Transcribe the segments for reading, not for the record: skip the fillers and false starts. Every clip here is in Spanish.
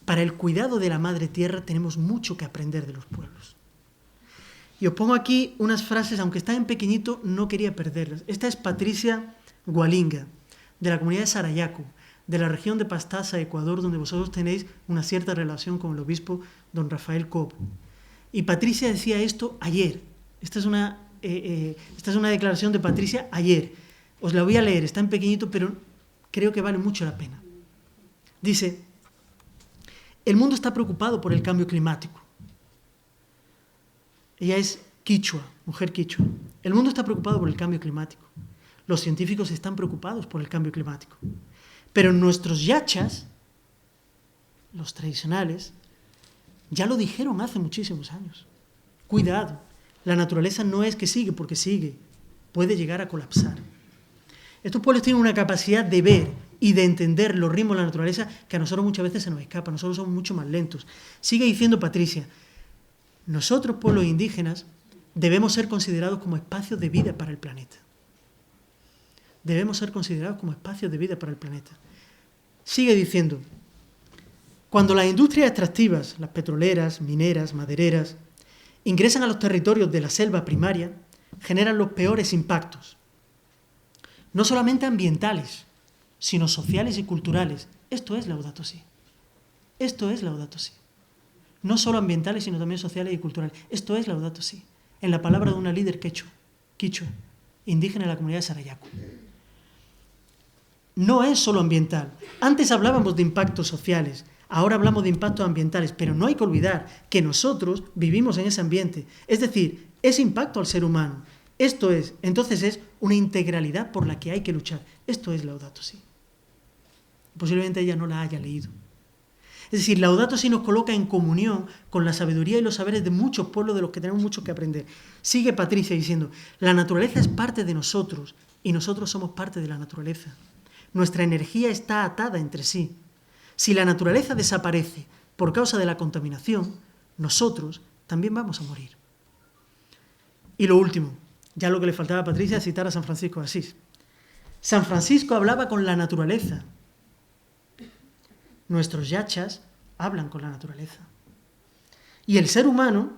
para el cuidado de la madre tierra tenemos mucho que aprender de los pueblos. Y os pongo aquí unas frases, aunque están en pequeñito, no quería perderlas. Esta es Patricia Gualinga, de la comunidad de Sarayaco, de la región de Pastaza, Ecuador, donde vosotros tenéis una cierta relación con el obispo don Rafael Cobo. Y Patricia decía esto ayer. Esta es una declaración de Patricia ayer. Os la voy a leer, está en pequeñito, pero creo que vale mucho la pena. Dice: el mundo está preocupado por el cambio climático. Ella es quichua, mujer quichua. El mundo está preocupado por el cambio climático. Los científicos están preocupados por el cambio climático. Pero nuestros yachas, los tradicionales, ya lo dijeron hace muchísimos años. Cuidado, la naturaleza no es que sigue porque sigue, puede llegar a colapsar. Estos pueblos tienen una capacidad de ver y de entender los ritmos de la naturaleza que a nosotros muchas veces se nos escapa, nosotros somos mucho más lentos. Sigue diciendo Patricia: nosotros, pueblos indígenas, debemos ser considerados como espacios de vida para el planeta. Debemos ser considerados como espacios de vida para el planeta. Sigue diciendo: cuando las industrias extractivas, las petroleras, mineras, madereras, ingresan a los territorios de la selva primaria, generan los peores impactos, no solamente ambientales, sino sociales y culturales. Esto es Laudato Si. Esto es Laudato Si. No solo ambientales, sino también sociales y culturales. Esto es Laudato Si. En la palabra de una líder quichua, indígena de la comunidad de Sarayaco. No es solo ambiental. Antes hablábamos de impactos sociales, ahora hablamos de impactos ambientales, pero no hay que olvidar que nosotros vivimos en ese ambiente. Es decir, ese impacto al ser humano. Entonces es una integralidad por la que hay que luchar. Esto es Laudato Si. Posiblemente ella no la haya leído. Es decir, Laudato Si nos coloca en comunión con la sabiduría y los saberes de muchos pueblos de los que tenemos mucho que aprender. Sigue Patricia diciendo: la naturaleza es parte de nosotros y nosotros somos parte de la naturaleza. Nuestra energía está atada entre sí. Si la naturaleza desaparece por causa de la contaminación, nosotros también vamos a morir. Y lo último, ya lo que le faltaba a Patricia es citar a San Francisco de Asís. San Francisco hablaba con la naturaleza. Nuestros yachas hablan con la naturaleza. Y el ser humano,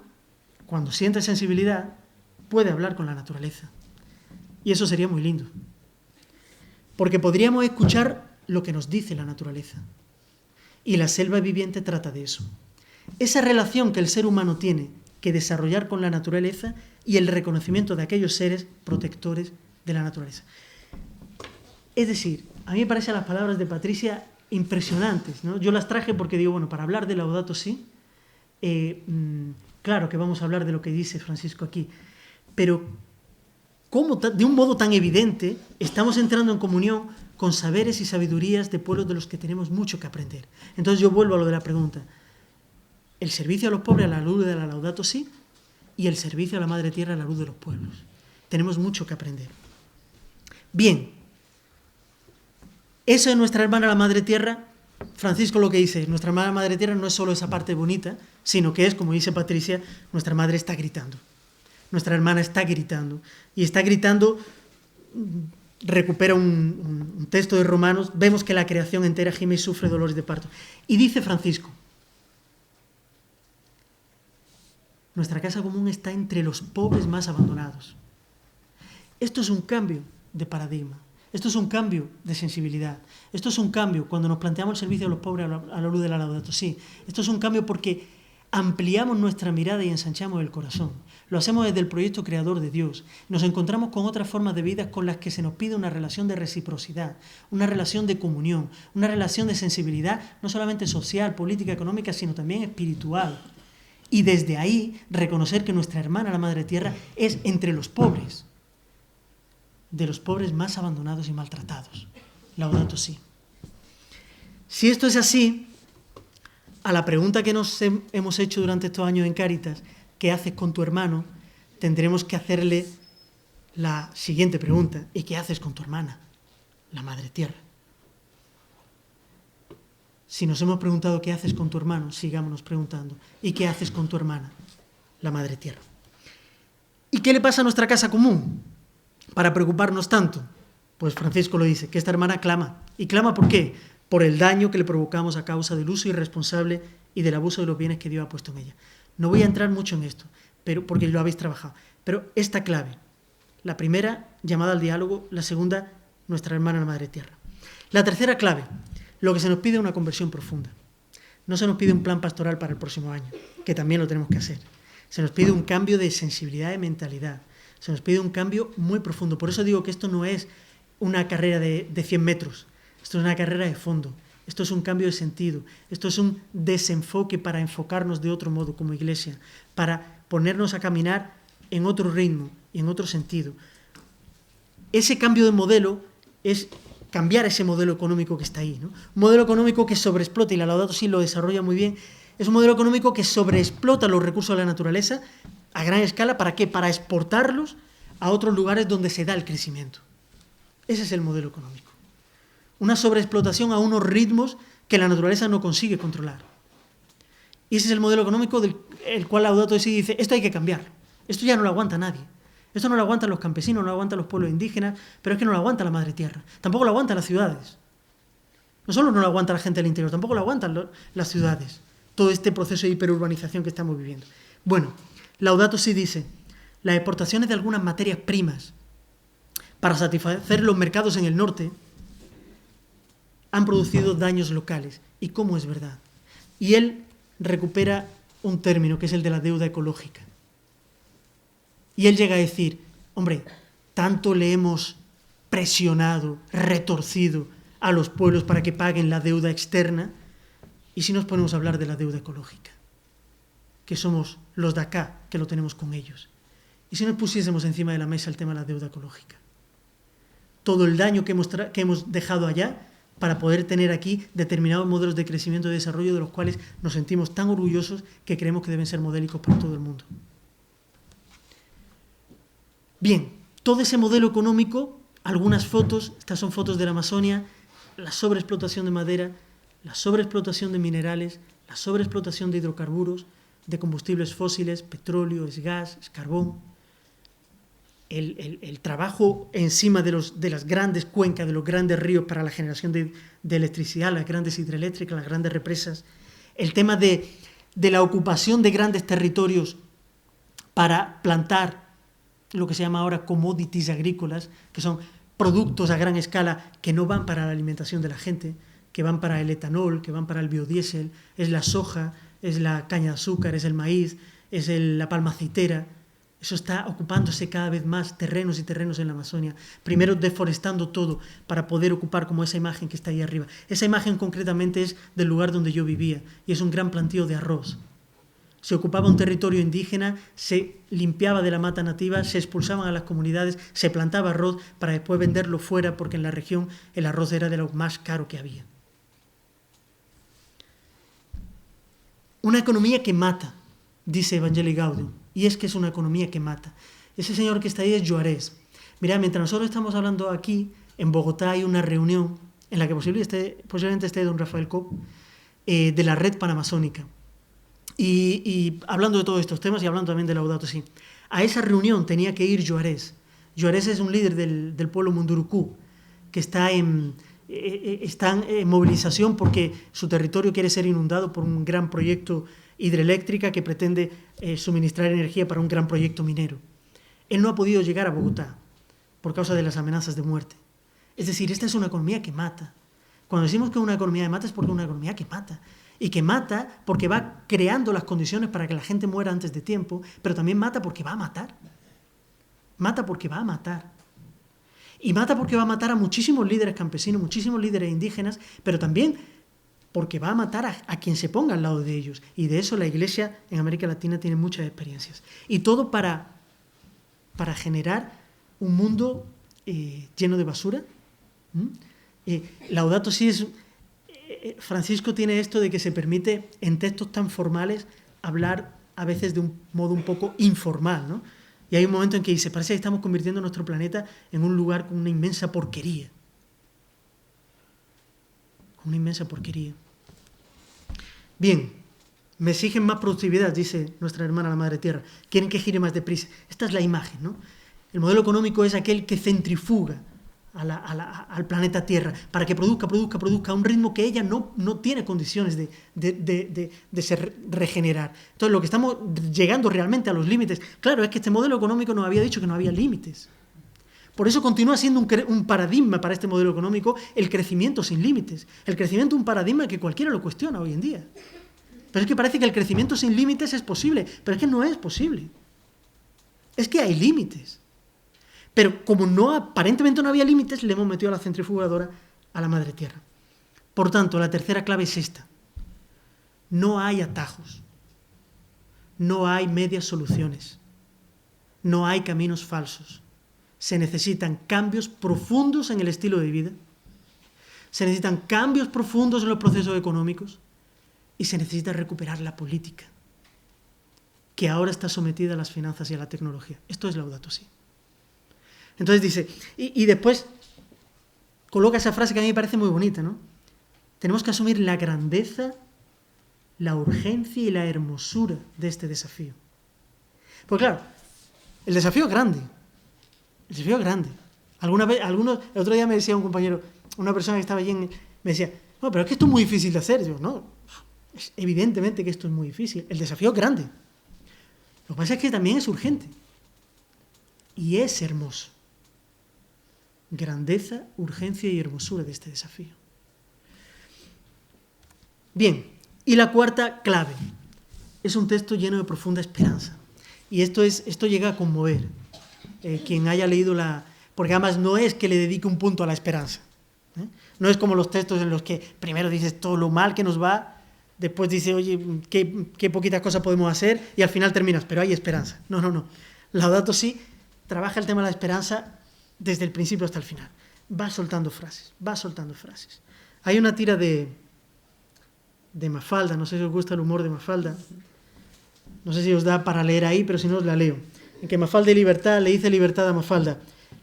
cuando siente sensibilidad, puede hablar con la naturaleza. Y eso sería muy lindo. Porque podríamos escuchar lo que nos dice la naturaleza. Y la selva viviente trata de eso. Esa relación que el ser humano tiene que desarrollar con la naturaleza y el reconocimiento de aquellos seres protectores de la naturaleza. Es decir, a mí me parecen las palabras de Patricia impresionantes, ¿no? Yo las traje porque digo, bueno, para hablar de Laudato Si, claro que vamos a hablar de lo que dice Francisco aquí, pero cómo de un modo tan evidente estamos entrando en comunión con saberes y sabidurías de pueblos de los que tenemos mucho que aprender. Entonces yo vuelvo a lo de la pregunta: el servicio a los pobres a la luz de la Laudato Si y el servicio a la Madre Tierra a la luz de los pueblos. Tenemos mucho que aprender. Bien, eso es nuestra hermana la Madre Tierra. Francisco lo que dice: nuestra hermana Madre Tierra no es solo esa parte bonita, sino que es, como dice Patricia, nuestra madre está gritando. Nuestra hermana está gritando. Y está gritando, recupera un texto de Romanos, vemos que la creación entera gime y sufre dolores de parto. Y dice Francisco: nuestra casa común está entre los pobres más abandonados. Esto es un cambio de paradigma. Esto es un cambio de sensibilidad. Esto es un cambio cuando nos planteamos el servicio a los pobres a la luz de la Laudato Si. Esto es un cambio porque ampliamos nuestra mirada y ensanchamos el corazón. Lo hacemos desde el proyecto creador de Dios. Nos encontramos con otras formas de vida con las que se nos pide una relación de reciprocidad, una relación de comunión, una relación de sensibilidad, no solamente social, política, económica, sino también espiritual. Y desde ahí reconocer que nuestra hermana, la Madre Tierra, es entre los pobres, de los pobres más abandonados y maltratados. Laudato Si. Si esto es así, a la pregunta que nos hemos hecho durante estos años en Cáritas, ¿qué haces con tu hermano?, tendremos que hacerle la siguiente pregunta: ¿y qué haces con tu hermana, la Madre Tierra? Si nos hemos preguntado qué haces con tu hermano, sigámonos preguntando: ¿y qué haces con tu hermana, la Madre Tierra? ¿Y qué le pasa a nuestra casa común para preocuparnos tanto? Pues Francisco lo dice, que esta hermana clama. ¿Y clama por qué? por el daño que le provocamos a causa del uso irresponsable y del abuso de los bienes que Dios ha puesto en ella. No voy a entrar mucho en esto, pero porque lo habéis trabajado. Pero esta clave, la primera, llamada al diálogo; la segunda, nuestra hermana la Madre Tierra. La tercera clave, lo que se nos pide es una conversión profunda. No se nos pide un plan pastoral para el próximo año, que también lo tenemos que hacer. Se nos pide un cambio de sensibilidad, de mentalidad. Se nos pide un cambio muy profundo. Por eso digo que esto no es una carrera de 100 metros. Esto es una carrera de fondo. Esto es un cambio de sentido. Esto es un desenfoque para enfocarnos de otro modo como iglesia, para ponernos a caminar en otro ritmo y en otro sentido. Ese cambio de modelo es cambiar ese modelo económico que está ahí, ¿no? Un modelo económico que sobreexplota, y la Laudato Si lo desarrolla muy bien, es un modelo económico que sobreexplota los recursos de la naturaleza a gran escala. ¿Para qué? Para exportarlos a otros lugares donde se da el crecimiento. Ese es el modelo económico. Una sobreexplotación a unos ritmos que la naturaleza no consigue controlar. Y ese es el modelo económico del cual Laudato Si dice, esto hay que cambiarlo. Esto ya no lo aguanta nadie. Esto no lo aguantan los campesinos, no lo aguantan los pueblos indígenas, pero es que no lo aguanta la Madre Tierra. Tampoco lo aguantan las ciudades. No solo no lo aguanta la gente del interior, tampoco lo aguantan las ciudades. Todo este proceso de hiperurbanización que estamos viviendo. Bueno, Laudato Si dice, las exportaciones de algunas materias primas para satisfacer los mercados en el norte han producido daños locales. ¿Y cómo es verdad? Y él recupera un término que es el de la deuda ecológica. Y él llega a decir, hombre, tanto le hemos presionado, retorcido a los pueblos para que paguen la deuda externa, y si nos ponemos a hablar de la deuda ecológica, que somos los de acá, que lo tenemos con ellos. Y si nos pusiésemos encima de la mesa el tema de la deuda ecológica. Todo el daño que hemos dejado allá para poder tener aquí determinados modelos de crecimiento y desarrollo de los cuales nos sentimos tan orgullosos que creemos que deben ser modélicos para todo el mundo. Bien, todo ese modelo económico, algunas fotos, estas son fotos de la Amazonia, la sobreexplotación de madera, la sobreexplotación de minerales, la sobreexplotación de hidrocarburos, de combustibles fósiles, petróleo, es gas, es carbón, el trabajo encima de las grandes cuencas, de los grandes ríos para la generación de electricidad, las grandes hidroeléctricas, las grandes represas, el tema de la ocupación de grandes territorios para plantar lo que se llama ahora commodities agrícolas, que son productos a gran escala que no van para la alimentación de la gente, que van para el etanol, que van para el biodiesel, es la soja, es la caña de azúcar, es el maíz, es la palma aceitera. Eso está ocupándose cada vez más terrenos y terrenos en la Amazonia. Primero deforestando todo para poder ocupar como esa imagen que está ahí arriba. Esa imagen concretamente es del lugar donde yo vivía y es un gran plantío de arroz. Se ocupaba un territorio indígena, se limpiaba de la mata nativa, se expulsaban a las comunidades, se plantaba arroz para después venderlo fuera porque en la región el arroz era de lo más caro que había. Una economía que mata, dice Evangelii Gaudium, y es que es una economía que mata. Ese señor que está ahí es Juarez. Mirad, mientras nosotros estamos hablando aquí, en Bogotá hay una reunión en la que posiblemente esté don Rafael Cobb, de la Red Panamazónica. Y hablando de todos estos temas y hablando también de Laudato Si, a esa reunión tenía que ir Juarez. Juarez es un líder del pueblo Mundurucú, que está en movilización porque su territorio quiere ser inundado por un gran proyecto hidroeléctrica que pretende suministrar energía para un gran proyecto minero. Él no ha podido llegar a Bogotá por causa de las amenazas de muerte. Es decir, esta es una economía que mata. Cuando decimos que una economía que mata es porque es una economía que mata. Y que mata porque va creando las condiciones para que la gente muera antes de tiempo, pero también mata porque va a matar. Mata porque va a matar. Y mata porque va a matar a muchísimos líderes campesinos, muchísimos líderes indígenas, pero también porque va a matar a quien se ponga al lado de ellos. Y de eso la Iglesia en América Latina tiene muchas experiencias. Y todo para generar un mundo lleno de basura. Laudato Si es... Francisco tiene esto de que se permite en textos tan formales hablar a veces de un modo un poco informal, ¿no? Y hay un momento en que dice, parece que estamos convirtiendo nuestro planeta en un lugar con una inmensa porquería. Con una inmensa porquería. Bien, me exigen más productividad, dice nuestra hermana la Madre Tierra. Quieren que gire más deprisa. Esta es la imagen, ¿no? El modelo económico es aquel que centrifuga al planeta Tierra, para que produzca a un ritmo que ella no tiene condiciones de regenerar. Entonces, lo que estamos llegando realmente a los límites, claro, es que este modelo económico nos había dicho que no había límites. Por eso continúa siendo un paradigma para este modelo económico el crecimiento sin límites. El crecimiento es un paradigma que cualquiera lo cuestiona hoy en día. Pero es que parece que el crecimiento sin límites es posible, pero es que no es posible. Es que hay límites. Pero como aparentemente no había límites, le hemos metido a la centrifugadora a la madre tierra. Por tanto, la tercera clave es esta. No hay atajos. No hay medias soluciones. No hay caminos falsos. Se necesitan cambios profundos en el estilo de vida. Se necesitan cambios profundos en los procesos económicos. Y se necesita recuperar la política, que ahora está sometida a las finanzas y a la tecnología. Esto es Laudato Si. Entonces dice, y después coloca esa frase que a mí me parece muy bonita, ¿no? Tenemos que asumir la grandeza, la urgencia y la hermosura de este desafío. Pues claro, el desafío es grande. El desafío es grande. El otro día me decía un compañero, una persona que estaba allí, me decía, no, pero es que esto es muy difícil de hacer. Yo, no, evidentemente que esto es muy difícil. El desafío es grande. Lo que pasa es que también es urgente. Y es hermoso. Grandeza, urgencia y hermosura de este desafío. Bien, y la cuarta clave. Es un texto lleno de profunda esperanza. Y esto llega a conmover. Quien haya leído porque además no es que le dedique un punto a la esperanza. No es como los textos en los que primero dices todo lo mal que nos va, después dices, oye, qué poquitas cosas podemos hacer, y al final terminas, pero hay esperanza. No. Laudato Si trabaja el tema de la esperanza desde el principio hasta el final. Va soltando frases. Hay una tira de Mafalda, no sé si os gusta el humor de Mafalda, no sé si os da para leer ahí, pero si no os la leo, en que Mafalda y Libertad le dice Libertad a Mafalda,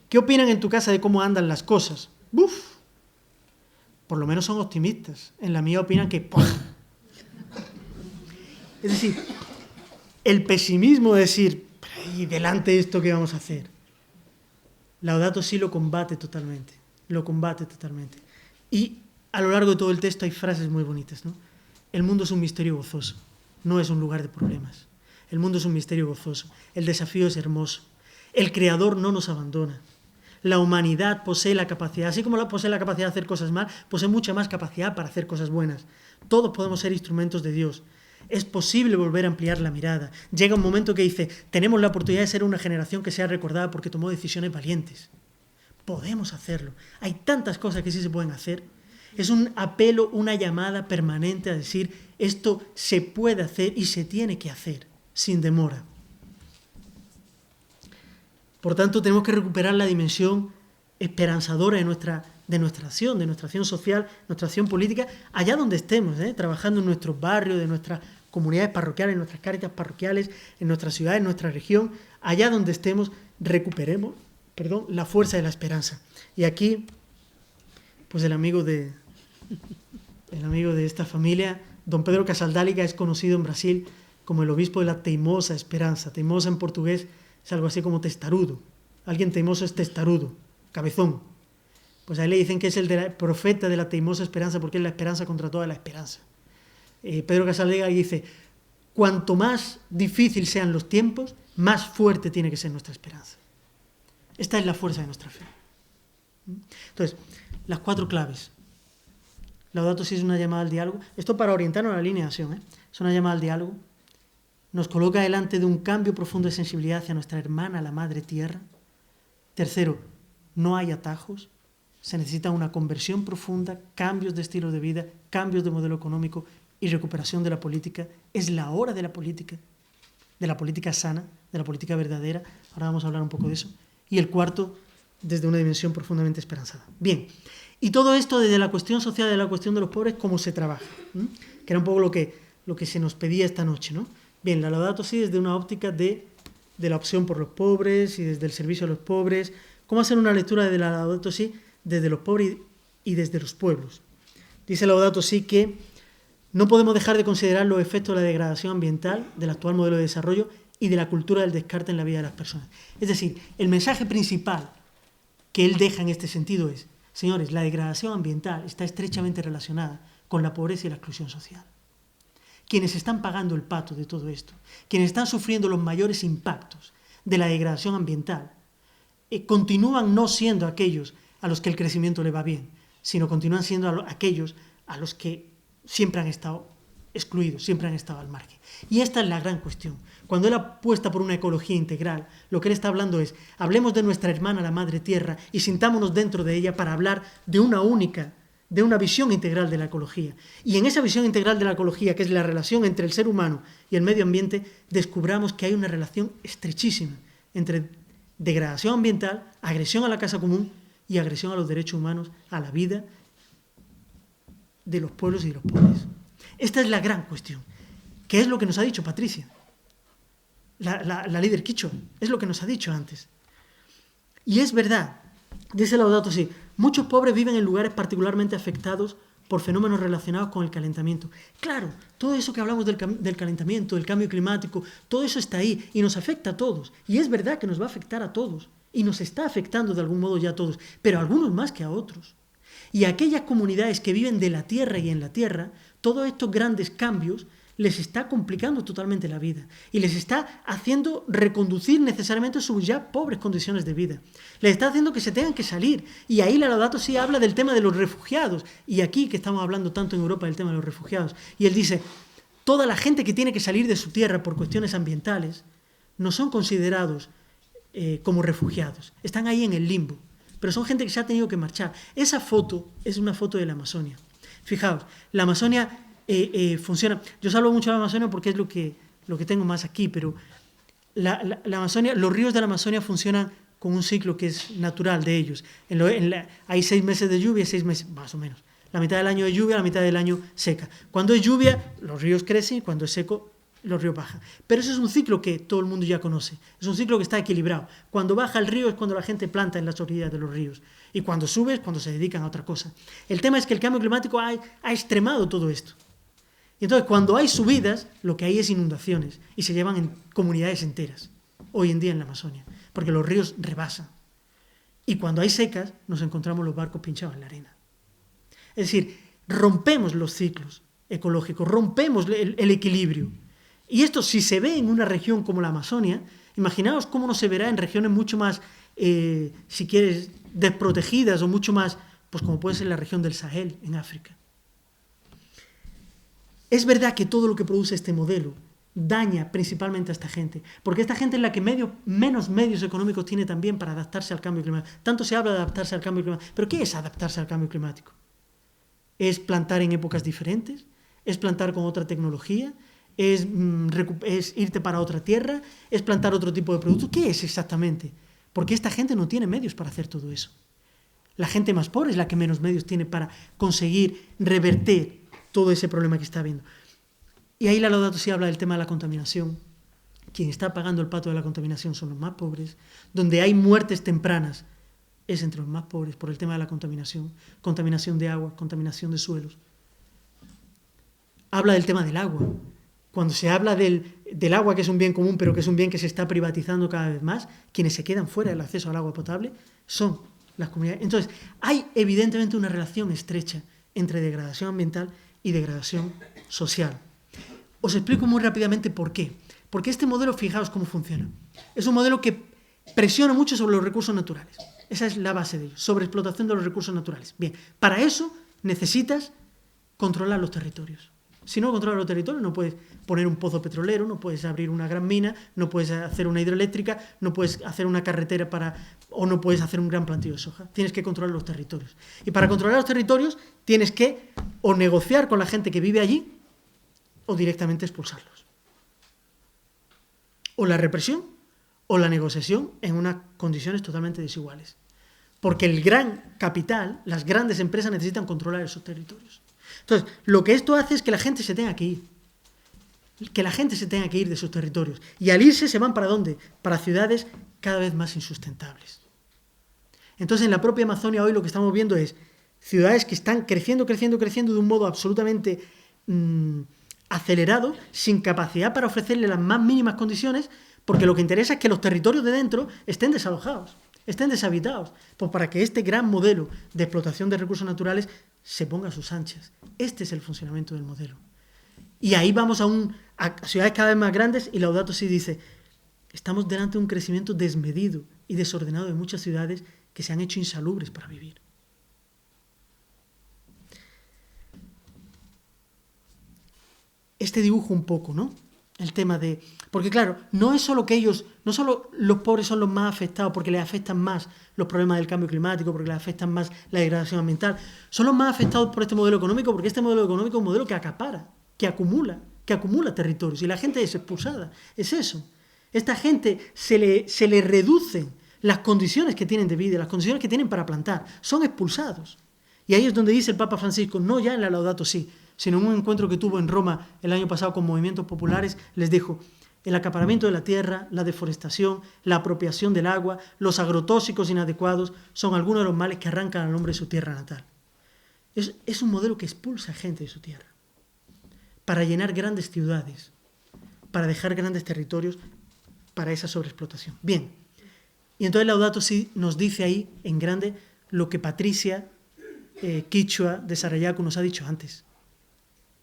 ¿qué opinan en tu casa de cómo andan las cosas? ¡Buf! Por lo menos son optimistas. En la mía opinan que... ¡pum! Es decir, el pesimismo de decir, ¿y delante de esto qué vamos a hacer? Laudato Si lo combate totalmente. Y a lo largo de todo el texto hay frases muy bonitas, ¿no? El mundo es un misterio gozoso, no es un lugar de problemas. El mundo es un misterio gozoso, el desafío es hermoso. El Creador no nos abandona. La humanidad posee la capacidad, así como posee la capacidad de hacer cosas mal, posee mucha más capacidad para hacer cosas buenas. Todos podemos ser instrumentos de Dios. Es posible volver a ampliar la mirada. Llega un momento que dice, tenemos la oportunidad de ser una generación que sea recordada porque tomó decisiones valientes. Podemos hacerlo. Hay tantas cosas que sí se pueden hacer. Es un apelo, una llamada permanente a decir, esto se puede hacer y se tiene que hacer, sin demora. Por tanto, tenemos que recuperar la dimensión esperanzadora de nuestra acción social, nuestra acción política, allá donde estemos, trabajando en nuestros barrios, de nuestras comunidades parroquiales, en nuestras cáritas parroquiales, en nuestra ciudad, en nuestra región, allá donde estemos, recuperemos, la fuerza de la esperanza. Y aquí, pues el amigo de esta familia, don Pedro Casaldáliga, es conocido en Brasil como el obispo de la teimosa esperanza. Teimosa en portugués es algo así como testarudo. Alguien teimoso es testarudo, cabezón. Pues a él le dicen que es el profeta de la teimosa esperanza porque es la esperanza contra toda la esperanza. Pedro Casaldáliga dice, cuanto más difícil sean los tiempos, más fuerte tiene que ser nuestra esperanza. Esta es la fuerza de nuestra fe. Entonces, las 4 claves. Laudato Si es una llamada al diálogo. Esto para orientarnos a la línea de acción. Es una llamada al diálogo. Nos coloca delante de un cambio profundo de sensibilidad hacia nuestra hermana, la Madre Tierra. Tercero, no hay atajos. Se necesita una conversión profunda, cambios de estilo de vida, cambios de modelo económico y recuperación de la política. Es la hora de la política sana, de la política verdadera. Ahora vamos a hablar un poco de eso. Y el cuarto, desde una dimensión profundamente esperanzada. Bien, y todo esto desde la cuestión social, de la cuestión de los pobres, cómo se trabaja, que era un poco lo que se nos pedía esta noche, ¿no? Bien, la Laudato Si desde una óptica de la opción por los pobres y desde el servicio a los pobres. ¿Cómo hacer una lectura de la Laudato Si desde los pobres y desde los pueblos? Dice Laudato Si que no podemos dejar de considerar los efectos de la degradación ambiental del actual modelo de desarrollo y de la cultura del descarte en la vida de las personas. Es decir, el mensaje principal que él deja en este sentido es, señores, la degradación ambiental está estrechamente relacionada con la pobreza y la exclusión social. Quienes están pagando el pato de todo esto, quienes están sufriendo los mayores impactos de la degradación ambiental, continúan no siendo aquellos a los que el crecimiento le va bien, sino continúan siendo aquellos a los que siempre han estado excluidos, siempre han estado al margen. Y esta es la gran cuestión. Cuando él apuesta por una ecología integral, lo que él está hablando es, hablemos de nuestra hermana, la Madre Tierra, y sintámonos dentro de ella para hablar de una visión integral de la ecología. Y en esa visión integral de la ecología, que es la relación entre el ser humano y el medio ambiente, descubramos que hay una relación estrechísima entre degradación ambiental, agresión a la casa común y agresión a los derechos humanos, a la vida de los pueblos y de los pobres. Esta es la gran cuestión. ¿Qué es lo que nos ha dicho Patricia? La líder quichua, es lo que nos ha dicho antes. Y es verdad, dice Laudato Si, muchos pobres viven en lugares particularmente afectados por fenómenos relacionados con el calentamiento. Claro, todo eso que hablamos del calentamiento, del cambio climático, todo eso está ahí y nos afecta a todos. Y es verdad que nos va a afectar a todos y nos está afectando de algún modo ya a todos, pero a algunos más que a otros. Y a aquellas comunidades que viven de la tierra y en la tierra, todos estos grandes cambios les está complicando totalmente la vida y les está haciendo reconducir necesariamente sus ya pobres condiciones de vida. Les está haciendo que se tengan que salir. Y ahí la Laudato Si habla del tema de los refugiados. Y aquí que estamos hablando tanto en Europa del tema de los refugiados. Y él dice, toda la gente que tiene que salir de su tierra por cuestiones ambientales no son considerados como refugiados. Están ahí en el limbo. Pero son gente que se ha tenido que marchar. Esa foto es una foto de la Amazonia. Fijaos, la Amazonia funciona. Yo os hablo mucho de la Amazonia porque es lo que tengo más aquí, pero la Amazonia, los ríos de la Amazonia funcionan con un ciclo que es natural de ellos. Hay 6 meses de lluvia y 6 meses, más o menos. La mitad del año de lluvia, la mitad del año seca. Cuando es lluvia, los ríos crecen, y cuando es seco, los ríos bajan. Pero eso es un ciclo que todo el mundo ya conoce. Es un ciclo que está equilibrado. Cuando baja el río es cuando la gente planta en las orillas de los ríos. Y cuando sube es cuando se dedican a otra cosa. El tema es que el cambio climático ha extremado todo esto. Y entonces, cuando hay subidas, lo que hay es inundaciones. Y se llevan en comunidades enteras, hoy en día en la Amazonia. Porque los ríos rebasan. Y cuando hay secas, nos encontramos los barcos pinchados en la arena. Es decir, rompemos los ciclos ecológicos, rompemos el equilibrio. Y esto, si se ve en una región como la Amazonia, imaginaos cómo no se verá en regiones mucho más, si quieres, desprotegidas o mucho más, pues como puede ser la región del Sahel, en África. Es verdad que todo lo que produce este modelo daña principalmente a esta gente, porque esta gente es la que menos medios económicos tiene también para adaptarse al cambio climático. Tanto se habla de adaptarse al cambio climático, pero ¿qué es adaptarse al cambio climático? ¿Es plantar en épocas diferentes? ¿Es plantar con otra tecnología? ¿Es irte para otra tierra? ¿Es plantar otro tipo de productos? ¿Qué es exactamente? Porque esta gente no tiene medios para hacer todo eso. La gente más pobre es la que menos medios tiene para conseguir revertir todo ese problema que está habiendo. Y ahí la Laudato Si habla del tema de la contaminación. Quien está pagando el pato de la contaminación son los más pobres. Donde hay muertes tempranas es entre los más pobres por el tema de la contaminación. Contaminación de agua, contaminación de suelos. Habla del tema del agua. Cuando se habla del agua, que es un bien común, pero que es un bien que se está privatizando cada vez más, quienes se quedan fuera del acceso al agua potable son las comunidades. Entonces, hay evidentemente una relación estrecha entre degradación ambiental y degradación social. Os explico muy rápidamente por qué. Porque este modelo, fijaos cómo funciona. Es un modelo que presiona mucho sobre los recursos naturales. Esa es la base de ello, sobreexplotación de los recursos naturales. Bien, para eso necesitas controlar los territorios. Si no controlas los territorios, no puedes poner un pozo petrolero, no puedes abrir una gran mina, no puedes hacer una hidroeléctrica, no puedes hacer una carretera o no puedes hacer un gran plantío de soja. Tienes que controlar los territorios. Y para controlar los territorios tienes que o negociar con la gente que vive allí o directamente expulsarlos. O la represión o la negociación en unas condiciones totalmente desiguales. Porque el gran capital, las grandes empresas necesitan controlar esos territorios. Entonces, lo que esto hace es que la gente se tenga que ir. Que la gente se tenga que ir de sus territorios. Y al irse se van ¿para dónde? Para ciudades cada vez más insustentables. Entonces, en la propia Amazonia hoy lo que estamos viendo es ciudades que están creciendo de un modo absolutamente acelerado, sin capacidad para ofrecerle las más mínimas condiciones, porque lo que interesa es que los territorios de dentro estén desalojados. estén deshabitados, pues para que este gran modelo de explotación de recursos naturales se ponga a sus anchas. Este es el funcionamiento del modelo. Y ahí vamos a ciudades cada vez más grandes, y Laudato Si dice, estamos delante de un crecimiento desmedido y desordenado de muchas ciudades que se han hecho insalubres para vivir. Este dibujo un poco, ¿no? El tema de... Porque claro, no es solo que ellos, no solo los pobres son los más afectados porque les afectan más los problemas del cambio climático, porque les afectan más la degradación ambiental, son los más afectados por este modelo económico porque este modelo económico es un modelo que acapara, que acumula territorios y la gente es expulsada. Es eso. Esta gente se le reducen las condiciones que tienen de vida, las condiciones que tienen para plantar, son expulsados. Y ahí es donde dice el Papa Francisco, no ya en la Laudato Si, sino en un encuentro que tuvo en Roma el año pasado con movimientos populares, les dijo, el acaparamiento de la tierra, la deforestación, la apropiación del agua, los agrotóxicos inadecuados son algunos de los males que arrancan al hombre de su tierra natal. Es un modelo que expulsa gente de su tierra, para llenar grandes ciudades, para dejar grandes territorios, para esa sobreexplotación. Bien, y entonces Laudato Si nos dice ahí, en grande, lo que Patricia Quichua de Sarayaku nos ha dicho antes.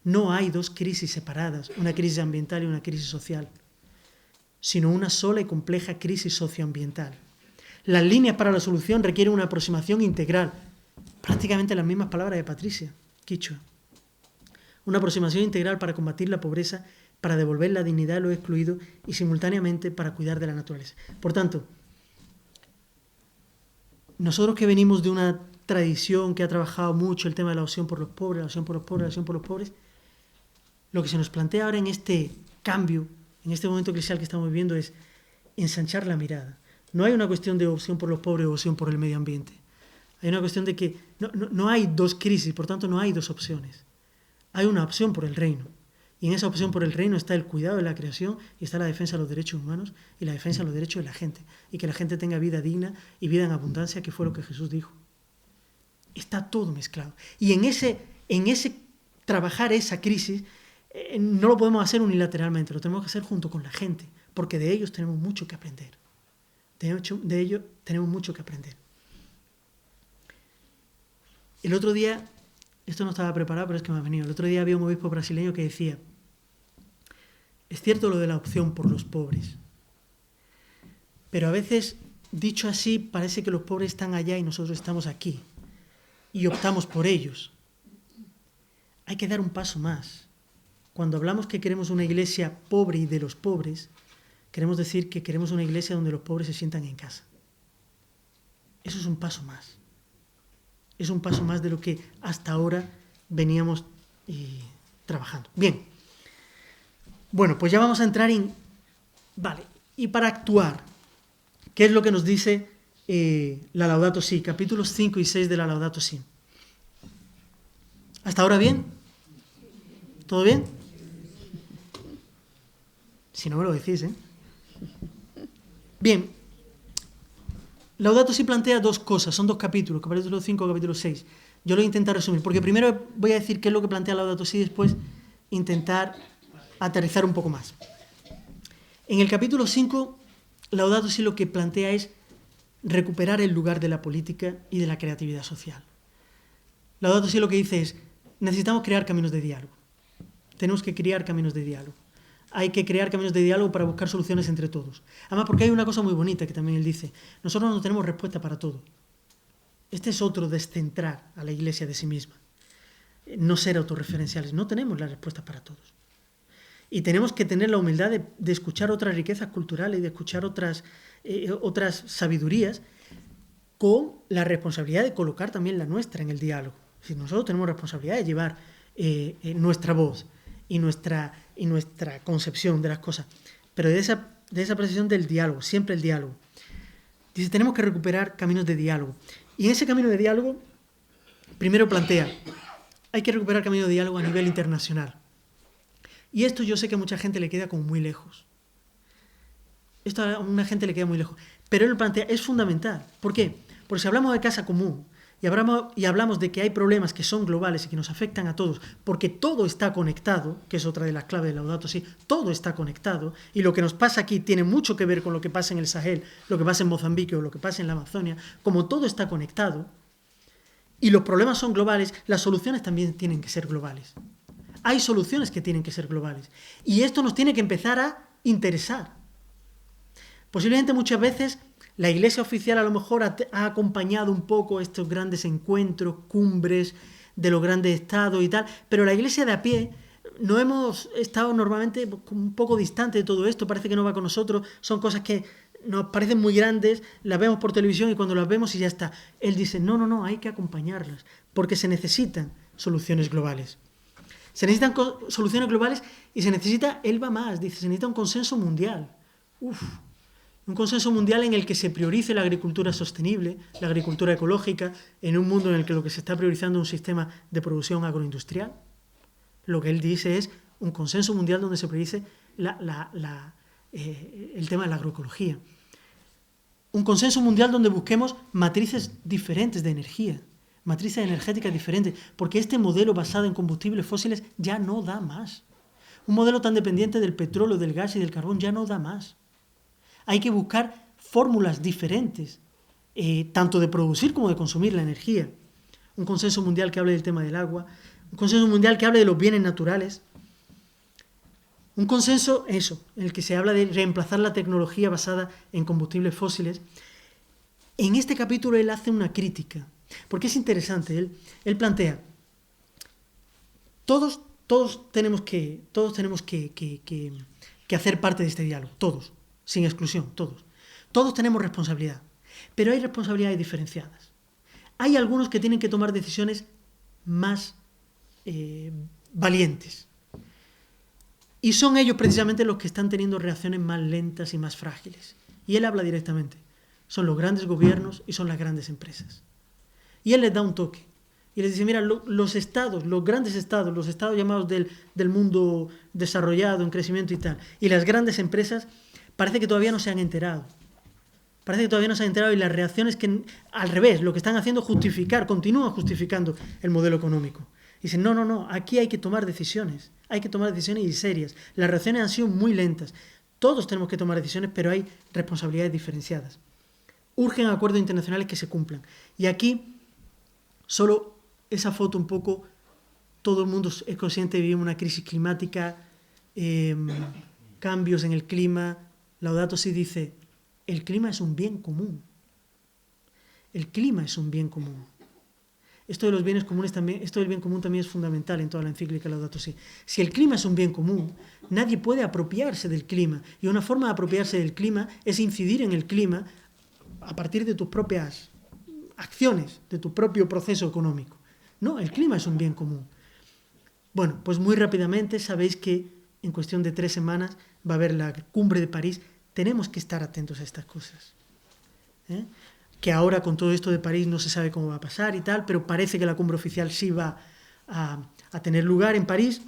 No hay dos crisis separadas, una crisis ambiental y una crisis social, sino una sola y compleja crisis socioambiental. Las líneas para la solución requieren una aproximación integral, prácticamente las mismas palabras de Patricia Quichua. Una aproximación integral para combatir la pobreza, para devolver la dignidad a los excluidos y simultáneamente para cuidar de la naturaleza. Por tanto, nosotros que venimos de una tradición que ha trabajado mucho el tema de la opción por los pobres, la opción por los pobres, la opción por los pobres, lo que se nos plantea ahora en este cambio, en este momento eclesial que estamos viviendo, es ensanchar la mirada. No hay una cuestión de opción por los pobres o opción por el medio ambiente. Hay una cuestión de que no hay dos crisis, por tanto no hay dos opciones. Hay una opción por el reino. Y en esa opción por el reino está el cuidado de la creación y está la defensa de los derechos humanos y la defensa de los derechos de la gente. Y que la gente tenga vida digna y vida en abundancia, que fue lo que Jesús dijo. Está todo mezclado. Y en ese trabajar esa crisis, no lo podemos hacer unilateralmente, lo tenemos que hacer junto con la gente, porque de ellos tenemos mucho que aprender. De ellos tenemos mucho que aprender. El otro día, esto no estaba preparado, pero es que me ha venido. El otro día había un obispo brasileño que decía, es cierto lo de la opción por los pobres, pero a veces, dicho así, parece que los pobres están allá y nosotros estamos aquí, y optamos por ellos. Hay que dar un paso más. Cuando hablamos que queremos una iglesia pobre y de los pobres, queremos decir que queremos una iglesia donde los pobres se sientan en casa. Eso es un paso más. Es un paso más de lo que hasta ahora veníamos trabajando. Bien. Bueno, pues ya vamos a entrar en... Vale, y para actuar, ¿qué es lo que nos dice la Laudato Si? Capítulos 5 y 6 de la Laudato Si. ¿Hasta ahora bien? ¿Todo bien? Si no me lo decís, ¿eh? Bien. Laudato Si plantea dos cosas, son dos capítulos, capítulo 5 y capítulo 6. Yo lo voy a intentar resumir, porque primero voy a decir qué es lo que plantea Laudato Si y después intentar aterrizar un poco más. En el capítulo 5, Laudato Si lo que plantea es recuperar el lugar de la política y de la creatividad social. Laudato Si lo que dice es, necesitamos crear caminos de diálogo. Tenemos que crear caminos de diálogo. Hay que crear caminos de diálogo para buscar soluciones entre todos. Además, porque hay una cosa muy bonita que también él dice, nosotros no tenemos respuesta para todo. Este es otro descentrar a la Iglesia de sí misma. No ser autorreferenciales, no tenemos la respuesta para todos. Y tenemos que tener la humildad de escuchar otras riquezas culturales y de escuchar otras sabidurías con la responsabilidad de colocar también la nuestra en el diálogo. Si nosotros tenemos responsabilidad de llevar nuestra voz y nuestra concepción de las cosas, pero de esa precisión del diálogo, siempre el diálogo. Dice, tenemos que recuperar caminos de diálogo. Y en ese camino de diálogo, primero plantea, hay que recuperar caminos de diálogo a nivel internacional. Y esto yo sé que a mucha gente le queda como muy lejos. Esto a una gente le queda muy lejos. Pero él lo plantea, es fundamental. ¿Por qué? Porque si hablamos de casa común, y hablamos de que hay problemas que son globales y que nos afectan a todos, porque todo está conectado, que es otra de las claves de Laudato Si, todo está conectado, y lo que nos pasa aquí tiene mucho que ver con lo que pasa en el Sahel, lo que pasa en Mozambique o lo que pasa en la Amazonia, como todo está conectado, y los problemas son globales, las soluciones también tienen que ser globales. Hay soluciones que tienen que ser globales, y esto nos tiene que empezar a interesar. Posiblemente muchas veces la Iglesia oficial a lo mejor ha acompañado un poco estos grandes encuentros, cumbres de los grandes estados y tal, pero la Iglesia de a pie no hemos estado normalmente un poco distante de todo esto, parece que no va con nosotros, son cosas que nos parecen muy grandes, las vemos por televisión y cuando las vemos y ya está. Él dice, no, hay que acompañarlas, porque se necesitan soluciones globales. Se necesitan soluciones globales y se necesita, él va más, dice, se necesita un consenso mundial. Un consenso mundial en el que se priorice la agricultura sostenible, la agricultura ecológica, en un mundo en el que lo que se está priorizando es un sistema de producción agroindustrial. Lo que él dice es un consenso mundial donde se priorice el tema de la agroecología. Un consenso mundial donde busquemos matrices diferentes de energía, matrices energéticas diferentes, porque este modelo basado en combustibles fósiles ya no da más. Un modelo tan dependiente del petróleo, del gas y del carbón ya no da más. Hay que buscar fórmulas diferentes, tanto de producir como de consumir la energía. Un consenso mundial que hable del tema del agua, un consenso mundial que hable de los bienes naturales. Un consenso, en el que se habla de reemplazar la tecnología basada en combustibles fósiles. En este capítulo él hace una crítica, porque es interesante. Él plantea, todos tenemos que hacer parte de este diálogo, todos. Sin exclusión, todos. Todos tenemos responsabilidad, pero hay responsabilidades diferenciadas. Hay algunos que tienen que tomar decisiones más valientes. Y son ellos precisamente los que están teniendo reacciones más lentas y más frágiles. Y él habla directamente. Son los grandes gobiernos y son las grandes empresas. Y él les da un toque. Y les dice, mira, los estados, los grandes estados, los estados llamados del mundo desarrollado, en crecimiento y tal, y las grandes empresas, parece que todavía no se han enterado. Parece que todavía no se han enterado y las reacciones que, al revés, lo que están haciendo es continúan justificando el modelo económico. Dicen, no, aquí hay que tomar decisiones y serias. Las reacciones han sido muy lentas. Todos tenemos que tomar decisiones, pero hay responsabilidades diferenciadas. Urgen acuerdos internacionales que se cumplan. Y aquí, solo esa foto un poco, todo el mundo es consciente de que vivimos una crisis climática, cambios en el clima. Laudato Si dice, el clima es un bien común. El clima es un bien común. Esto de los bienes comunes también, esto del bien común también es fundamental en toda la encíclica Laudato Si. Si el clima es un bien común, nadie puede apropiarse del clima. Y una forma de apropiarse del clima es incidir en el clima a partir de tus propias acciones, de tu propio proceso económico. No, el clima es un bien común. Bueno, pues muy rápidamente sabéis que en cuestión de 3 semanas va a haber la cumbre de París. Tenemos que estar atentos a estas cosas. Que ahora con todo esto de París no se sabe cómo va a pasar y tal, pero parece que la cumbre oficial sí va a tener lugar en París.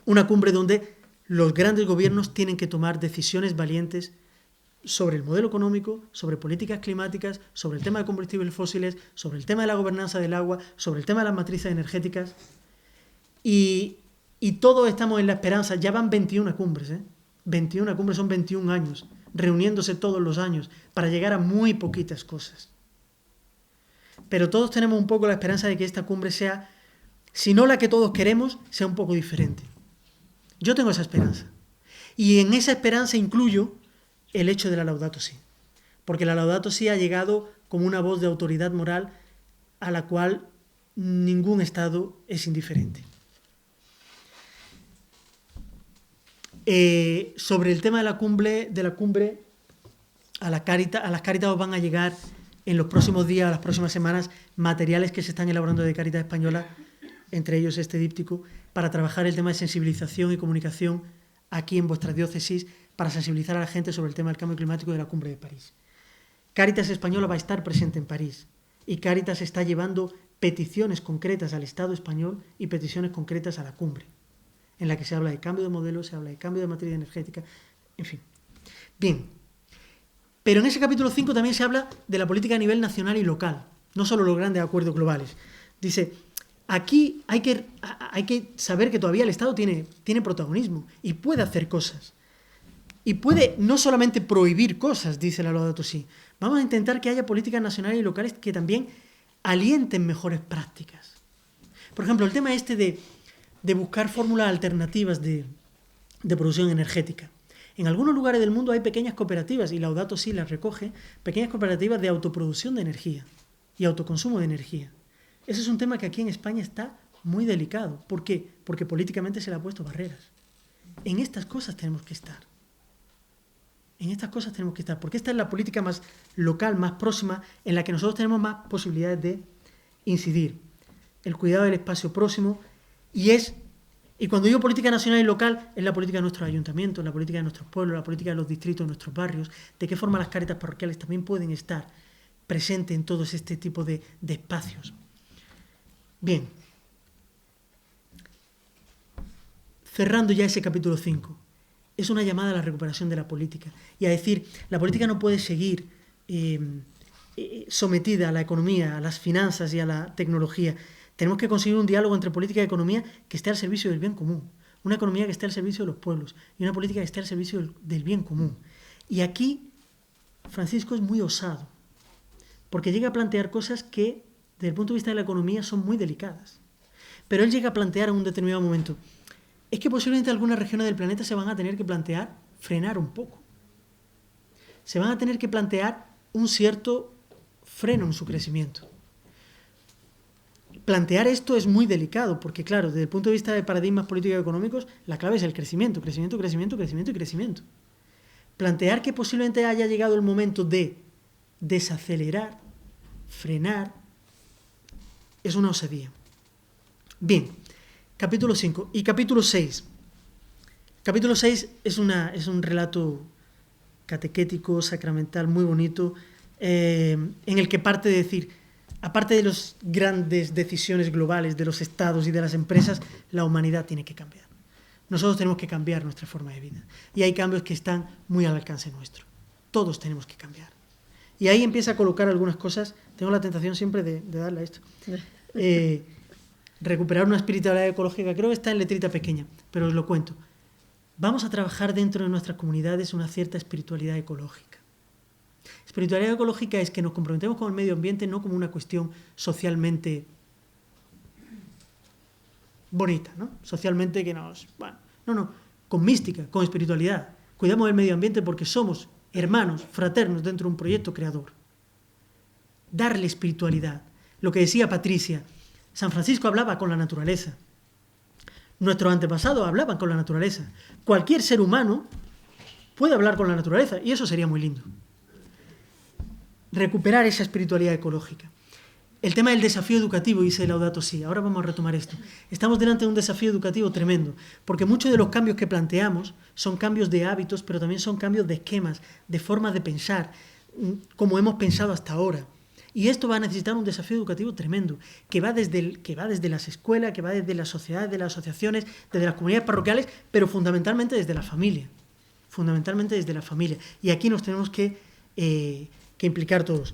Una cumbre donde los grandes gobiernos tienen que tomar decisiones valientes sobre el modelo económico, sobre políticas climáticas, sobre el tema de combustibles fósiles, sobre el tema de la gobernanza del agua, sobre el tema de las matrices energéticas. Y todos estamos en la esperanza, ya van 21 cumbres, 21 cumbres son 21 años, reuniéndose todos los años para llegar a muy poquitas cosas. Pero todos tenemos un poco la esperanza de que esta cumbre sea, si no la que todos queremos, sea un poco diferente. Yo tengo esa esperanza. Y en esa esperanza incluyo el hecho de la Laudato Si. Porque la Laudato Si ha llegado como una voz de autoridad moral a la cual ningún Estado es indiferente. Sobre el tema de la cumbre, a las Cáritas os van a llegar en los próximos días, las próximas semanas, materiales que se están elaborando de Cáritas Española, entre ellos este díptico, para trabajar el tema de sensibilización y comunicación aquí en vuestra diócesis, para sensibilizar a la gente sobre el tema del cambio climático de la cumbre de París. Cáritas Española va a estar presente en París y Cáritas está llevando peticiones concretas al Estado español y peticiones concretas a la cumbre, en la que se habla de cambio de modelo, se habla de cambio de matriz energética, en fin. Bien, pero en ese capítulo 5 también se habla de la política a nivel nacional y local. no solo los grandes acuerdos globales. Dice, aquí hay que saber que todavía el Estado tiene protagonismo y puede hacer cosas. Y puede no solamente prohibir cosas, dice la Laudato Si. Vamos a intentar que haya políticas nacionales y locales que también alienten mejores prácticas. Por ejemplo, el tema este de buscar fórmulas alternativas de producción energética. En algunos lugares del mundo hay pequeñas cooperativas, y Laudato Si las recoge, pequeñas cooperativas de autoproducción de energía y autoconsumo de energía. Ese es un tema que aquí en España está muy delicado. ¿Por qué? Porque políticamente se le ha puesto barreras. En estas cosas tenemos que estar. Porque esta es la política más local, más próxima, en la que nosotros tenemos más posibilidades de incidir. El cuidado del espacio próximo, y cuando digo política nacional y local, es la política de nuestros ayuntamientos, la política de nuestros pueblos, la política de los distritos, de nuestros barrios, de qué forma las cáritas parroquiales también pueden estar presentes en todos este tipo de espacios. Bien, cerrando ya ese capítulo 5, es una llamada a la recuperación de la política y a decir, la política no puede seguir sometida a la economía, a las finanzas y a la tecnología. Tenemos que conseguir un diálogo entre política y economía que esté al servicio del bien común, una economía que esté al servicio de los pueblos y una política que esté al servicio del bien común. Y aquí Francisco es muy osado, porque llega a plantear cosas que, desde el punto de vista de la economía, son muy delicadas. Pero él llega a plantear en un determinado momento, es que posiblemente algunas regiones del planeta se van a tener que plantear frenar un poco. Se van a tener que plantear un cierto freno en su crecimiento. Plantear esto es muy delicado, porque claro, desde el punto de vista de paradigmas políticos y económicos, la clave es el crecimiento, crecimiento, crecimiento, crecimiento y crecimiento. Plantear que posiblemente haya llegado el momento de desacelerar, frenar, es una osadía. Bien, capítulo 5 y capítulo 6. Capítulo 6 es un relato catequético, sacramental, muy bonito, en el que parte de decir, aparte de las grandes decisiones globales de los estados y de las empresas, la humanidad tiene que cambiar. Nosotros tenemos que cambiar nuestra forma de vida. Y hay cambios que están muy al alcance nuestro. Todos tenemos que cambiar. Y ahí empieza a colocar algunas cosas. Tengo la tentación siempre de darle a esto. Recuperar una espiritualidad ecológica. Creo que está en letrita pequeña, pero os lo cuento. Vamos a trabajar dentro de nuestras comunidades una cierta espiritualidad ecológica. Espiritualidad ecológica es que nos comprometemos con el medio ambiente no como una cuestión socialmente bonita, ¿no? Socialmente que nos... Bueno, no, con mística, con espiritualidad. Cuidamos del medio ambiente porque somos hermanos, fraternos dentro de un proyecto creador. Darle espiritualidad. Lo que decía Patricia, San Francisco hablaba con la naturaleza. Nuestros antepasados hablaban con la naturaleza. Cualquier ser humano puede hablar con la naturaleza y eso sería muy lindo. Recuperar esa espiritualidad ecológica. El tema del desafío educativo, dice Laudato Si. Ahora vamos a retomar esto. Estamos delante de un desafío educativo tremendo, porque muchos de los cambios que planteamos son cambios de hábitos, pero también son cambios de esquemas, de formas de pensar, como hemos pensado hasta ahora. Y esto va a necesitar un desafío educativo tremendo, que va desde las escuelas, que va desde las sociedades, de las asociaciones, desde las comunidades parroquiales, pero fundamentalmente desde la familia. Fundamentalmente desde la familia. Y aquí nos tenemos que implicar todos.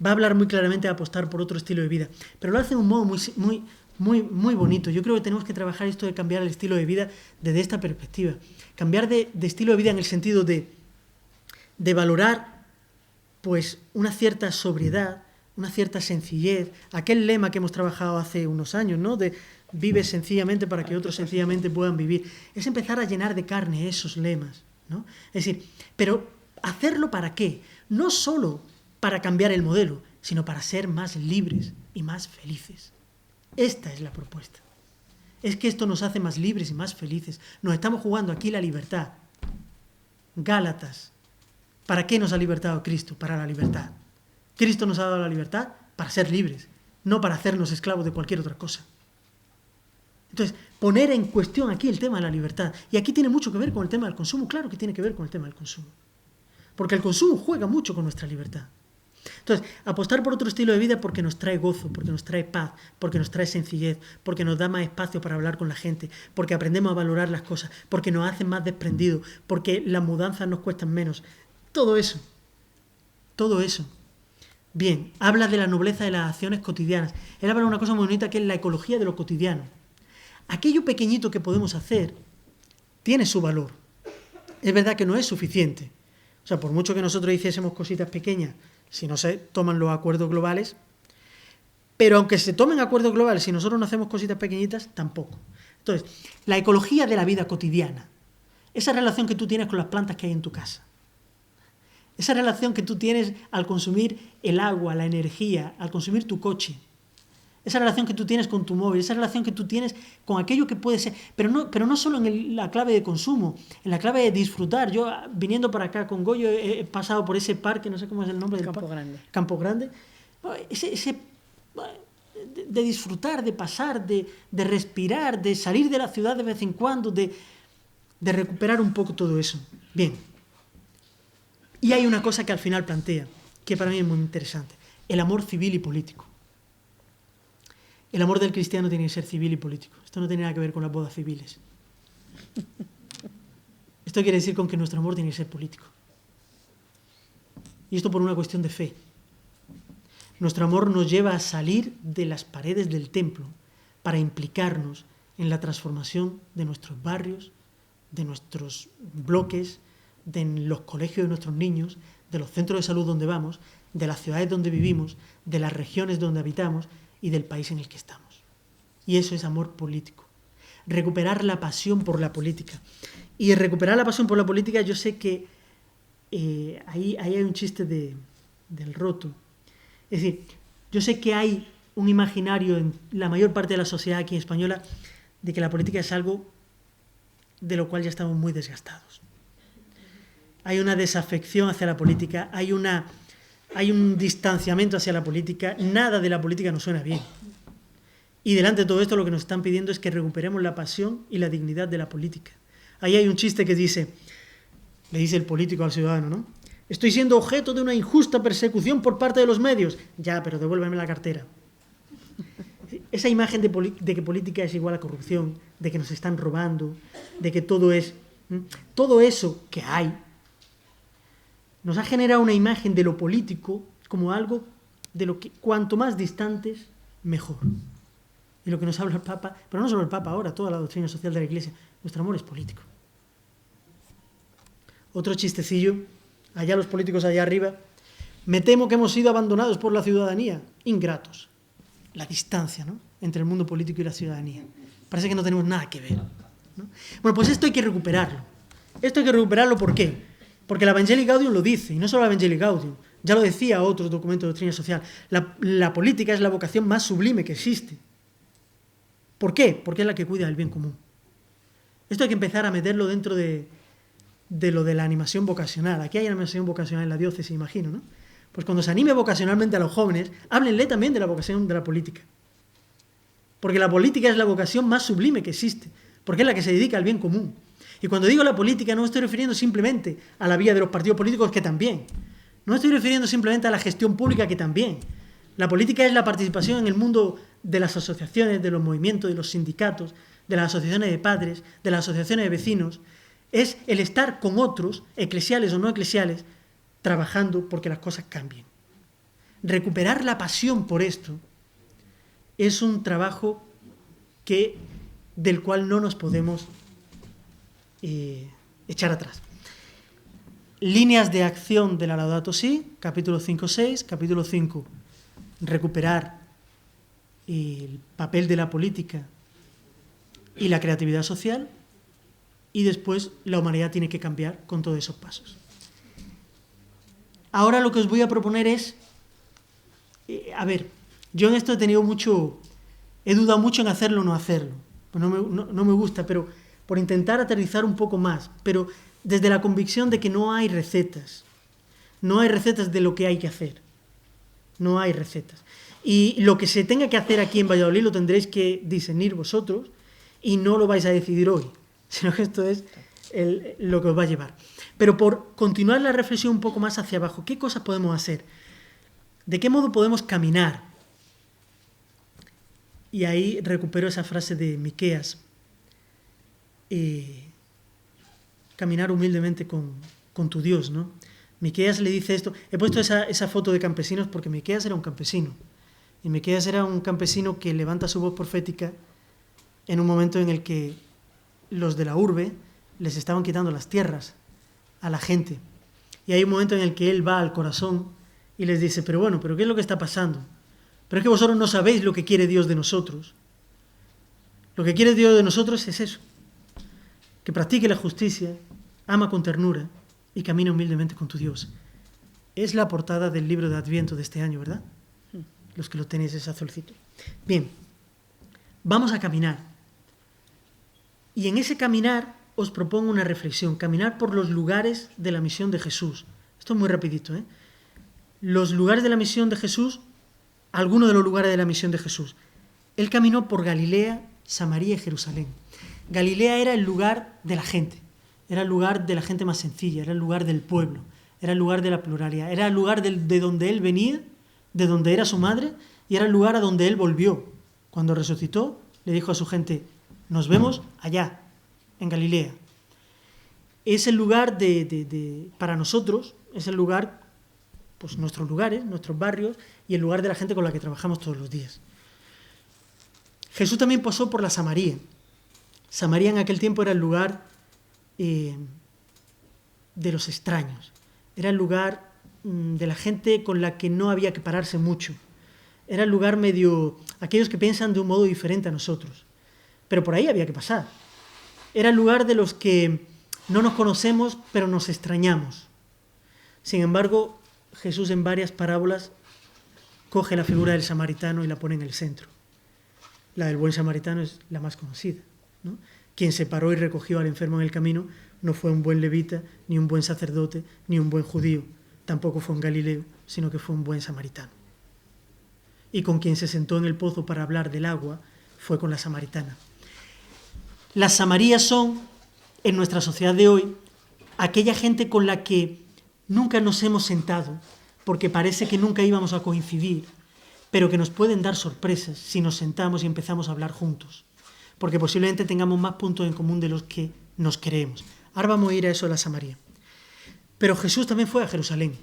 Va a hablar muy claramente de apostar por otro estilo de vida, pero lo hace de un modo muy bonito. Yo creo que tenemos que trabajar esto de cambiar el estilo de vida desde esta perspectiva. Cambiar de estilo de vida en el sentido de valorar pues una cierta sobriedad, una cierta sencillez, aquel lema que hemos trabajado hace unos años, ¿no? De vive sencillamente para que otros sencillamente puedan vivir. Es empezar a llenar de carne esos lemas, ¿no? Es decir, pero ¿hacerlo para qué? No solo para cambiar el modelo, sino para ser más libres y más felices. Esta es la propuesta. Es que esto nos hace más libres y más felices. Nos estamos jugando aquí la libertad. Gálatas. ¿Para qué nos ha libertado Cristo? Para la libertad. Cristo nos ha dado la libertad para ser libres, no para hacernos esclavos de cualquier otra cosa. Entonces, poner en cuestión aquí el tema de la libertad. Y aquí tiene mucho que ver con el tema del consumo. Claro que tiene que ver con el tema del consumo. Porque el consumo juega mucho con nuestra libertad. Entonces, apostar por otro estilo de vida porque nos trae gozo, porque nos trae paz, porque nos trae sencillez, porque nos da más espacio para hablar con la gente, porque aprendemos a valorar las cosas, porque nos hacen más desprendidos, porque las mudanzas nos cuestan menos. Todo eso Bien, habla de la nobleza de las acciones cotidianas. Él habla de una cosa muy bonita que es la ecología de lo cotidiano. Aquello pequeñito que podemos hacer tiene su valor. Es verdad que no es suficiente. O sea, por mucho que nosotros hiciésemos cositas pequeñas, si no se toman los acuerdos globales, pero aunque se tomen acuerdos globales, si nosotros no hacemos cositas pequeñitas, tampoco. Entonces, la ecología de la vida cotidiana, esa relación que tú tienes con las plantas que hay en tu casa, esa relación que tú tienes al consumir el agua, la energía, al consumir tu coche, esa relación que tú tienes con tu móvil, esa relación que tú tienes con aquello que puede ser, pero no solo en la clave de consumo, en la clave de disfrutar. Yo, viniendo para acá con Goyo, he pasado por ese parque, no sé cómo es el nombre del parque. Campo Grande. Campo Grande. De disfrutar, de pasar, de respirar, de salir de la ciudad de vez en cuando, de recuperar un poco todo eso. Bien. Y hay una cosa que al final plantea, que para mí es muy interesante, el amor civil y político. El amor del cristiano tiene que ser civil y político. Esto no tiene nada que ver con las bodas civiles. Esto quiere decir con que nuestro amor tiene que ser político. Y esto por una cuestión de fe. Nuestro amor nos lleva a salir de las paredes del templo para implicarnos en la transformación de nuestros barrios, de nuestros bloques, de los colegios de nuestros niños, de los centros de salud donde vamos, de las ciudades donde vivimos, de las regiones donde habitamos y del país en el que estamos. Y eso es amor político. Recuperar la pasión por la política. Y recuperar la pasión por la política, yo sé que ahí hay un chiste del roto. Es decir, yo sé que hay un imaginario en la mayor parte de la sociedad aquí española de que la política es algo de lo cual ya estamos muy desgastados. Hay una desafección hacia la política, hay un distanciamiento hacia la política, nada de la política nos suena bien. Y delante de todo esto lo que nos están pidiendo es que recuperemos la pasión y la dignidad de la política. Ahí hay un chiste que le dice el político al ciudadano, ¿no? Estoy siendo objeto de una injusta persecución por parte de los medios. Ya, pero devuélveme la cartera. Esa imagen de que política es igual a corrupción, de que nos están robando, de que todo eso que hay, nos ha generado una imagen de lo político como algo de lo que cuanto más distantes, mejor. Y lo que nos habla el Papa, pero no solo el Papa ahora, toda la doctrina social de la Iglesia, nuestro amor es político. Otro chistecillo, allá los políticos allá arriba, me temo que hemos sido abandonados por la ciudadanía, ingratos. La distancia, ¿no?, entre el mundo político y la ciudadanía. Parece que no tenemos nada que ver, ¿no? Bueno, pues esto hay que recuperarlo. Esto hay que recuperarlo, ¿por qué? Porque la Evangelii Gaudium lo dice, y no solo la Evangelii Gaudium, ya lo decía otro documento de doctrina social, la política es la vocación más sublime que existe. ¿Por qué? Porque es la que cuida del bien común. Esto hay que empezar a meterlo dentro de lo de la animación vocacional. Aquí hay animación vocacional en la diócesis, imagino, ¿no? Pues cuando se anime vocacionalmente a los jóvenes, háblenle también de la vocación de la política. Porque la política es la vocación más sublime que existe, porque es la que se dedica al bien común. Y cuando digo la política no me estoy refiriendo simplemente a la vía de los partidos políticos, que también. No me estoy refiriendo simplemente a la gestión pública, que también. La política es la participación en el mundo de las asociaciones, de los movimientos, de los sindicatos, de las asociaciones de padres, de las asociaciones de vecinos. Es el estar con otros, eclesiales o no eclesiales, trabajando porque las cosas cambien. Recuperar la pasión por esto es un trabajo del cual no nos podemos echar atrás. Líneas de acción de la Laudato Si, capítulo 5-6, capítulo 5, recuperar el papel de la política y la creatividad social, y después la humanidad tiene que cambiar con todos esos pasos. Ahora lo que os voy a proponer es, yo en esto he dudado mucho en hacerlo o no hacerlo, pues no me gusta, pero por intentar aterrizar un poco más, pero desde la convicción de que no hay recetas de lo que hay que hacer, no hay recetas. Y lo que se tenga que hacer aquí en Valladolid lo tendréis que discernir vosotros y no lo vais a decidir hoy, sino que esto es lo que os va a llevar. Pero por continuar la reflexión un poco más hacia abajo, ¿qué cosas podemos hacer? ¿De qué modo podemos caminar? Y ahí recupero esa frase de Miqueas, caminar humildemente con tu Dios, ¿no? Miqueas le dice esto. He puesto esa foto de campesinos porque Miqueas era un campesino. Y Miqueas era un campesino que levanta su voz profética en un momento en el que los de la urbe les estaban quitando las tierras a la gente. Y hay un momento en el que él va al corazón y les dice, pero bueno, ¿pero qué es lo que está pasando? Pero es que vosotros no sabéis lo que quiere Dios de nosotros. Lo que quiere Dios de nosotros es eso, que practique la justicia, ama con ternura y camina humildemente con tu Dios. Es la portada del libro de Adviento de este año, ¿verdad? Los que lo tenéis es azulcito. Bien, vamos a caminar. Y en ese caminar os propongo una reflexión, caminar por los lugares de la misión de Jesús. Esto es muy rapidito, ¿eh? Los lugares de la misión de Jesús, algunos de los lugares de la misión de Jesús. Él caminó por Galilea, Samaria y Jerusalén. Galilea era el lugar de la gente, era el lugar de la gente más sencilla, era el lugar del pueblo, era el lugar de la pluralidad, era el lugar de donde él venía, de donde era su madre, y era el lugar a donde él volvió. Cuando resucitó, le dijo a su gente, nos vemos allá, en Galilea. Es el lugar para nosotros, es el lugar, pues nuestros lugares, nuestros barrios, y el lugar de la gente con la que trabajamos todos los días. Jesús también pasó por la Samaria. Samaria en aquel tiempo era el lugar de los extraños. Era el lugar de la gente con la que no había que pararse mucho. Era el lugar aquellos que piensan de un modo diferente a nosotros. Pero por ahí había que pasar. Era el lugar de los que no nos conocemos, pero nos extrañamos. Sin embargo, Jesús en varias parábolas coge la figura del samaritano y la pone en el centro. La del buen samaritano es la más conocida, ¿no? Quien se paró y recogió al enfermo en el camino no fue un buen levita, ni un buen sacerdote, ni un buen judío. Tampoco fue un galileo, sino que fue un buen samaritano. Y con quien se sentó en el pozo para hablar del agua fue con la samaritana. Las Samarías son, en nuestra sociedad de hoy, aquella gente con la que nunca nos hemos sentado, porque parece que nunca íbamos a coincidir, pero que nos pueden dar sorpresas si nos sentamos y empezamos a hablar juntos, porque posiblemente tengamos más puntos en común de los que nos creemos. Ahora vamos a ir a eso de la Samaria. Pero Jesús también fue a Jerusalén.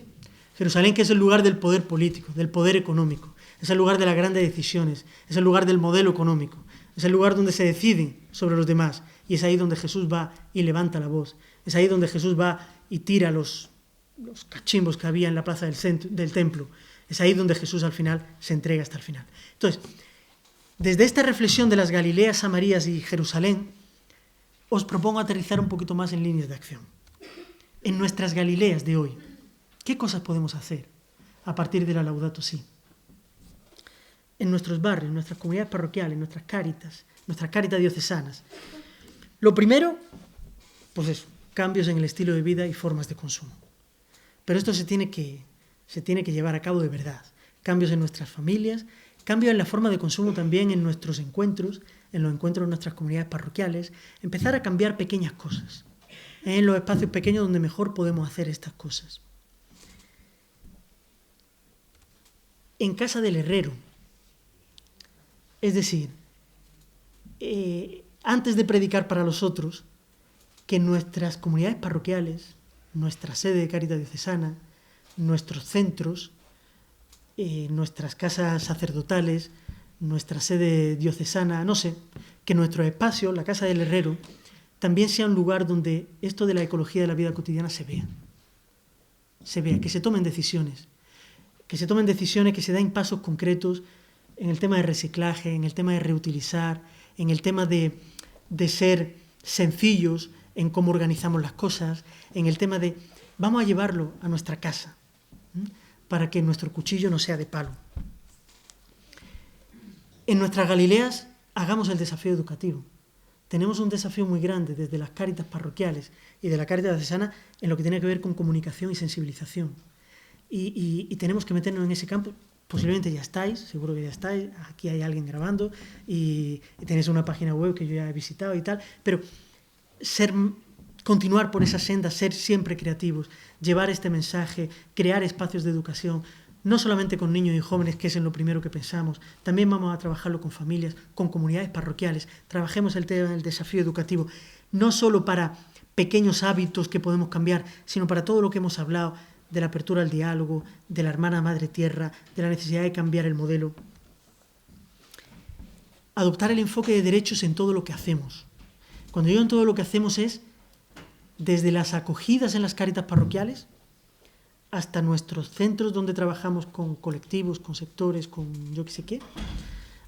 Jerusalén, que es el lugar del poder político, del poder económico, es el lugar de las grandes decisiones, es el lugar del modelo económico, es el lugar donde se deciden sobre los demás, y es ahí donde Jesús va y levanta la voz, es ahí donde Jesús va y tira los cachimbos que había en la plaza del templo, es ahí donde Jesús al final se entrega hasta el final. Entonces, desde esta reflexión de las Galileas, Samarías y Jerusalén, os propongo aterrizar un poquito más en líneas de acción. En nuestras Galileas de hoy, ¿qué cosas podemos hacer a partir de la Laudato Si? En nuestros barrios, en nuestras comunidades parroquiales, en nuestras cáritas diocesanas. Lo primero, pues eso, cambios en el estilo de vida y formas de consumo. Pero esto se tiene que llevar a cabo de verdad. Cambios en nuestras familias, cambios en la forma de consumo también en nuestros encuentros, en los encuentros de nuestras comunidades parroquiales. Empezar a cambiar pequeñas cosas, en los espacios pequeños donde mejor podemos hacer estas cosas. En casa del herrero. Es decir, antes de predicar para los otros, que nuestras comunidades parroquiales, nuestra sede de Cáritas Diocesana, nuestros centros, nuestras casas sacerdotales, nuestra sede diocesana, no sé, que nuestro espacio, la casa del herrero, también sea un lugar donde esto de la ecología de la vida cotidiana se vea, que se tomen decisiones, que se den pasos concretos en el tema de reciclaje, en el tema de reutilizar, en el tema de ser sencillos en cómo organizamos las cosas, en el tema de vamos a llevarlo a nuestra casa, para que nuestro cuchillo no sea de palo. En nuestras Galileas hagamos el desafío educativo. Tenemos un desafío muy grande desde las cáritas parroquiales y de la Cáritas Diocesana en lo que tiene que ver con comunicación y sensibilización. Y tenemos que meternos en ese campo. Posiblemente ya estáis, seguro que ya estáis, aquí hay alguien grabando y tenéis una página web que yo ya he visitado y tal, pero continuar por esa senda, ser siempre creativos, llevar este mensaje, crear espacios de educación, no solamente con niños y jóvenes, que es en lo primero que pensamos, también vamos a trabajarlo con familias, con comunidades parroquiales, trabajemos el tema del desafío educativo, no solo para pequeños hábitos que podemos cambiar, sino para todo lo que hemos hablado, de la apertura al diálogo, de la hermana madre tierra, de la necesidad de cambiar el modelo. Adoptar el enfoque de derechos en todo lo que hacemos. Cuando digo en todo lo que hacemos es desde las acogidas en las Cáritas parroquiales hasta nuestros centros donde trabajamos con colectivos, con sectores, con yo qué sé qué,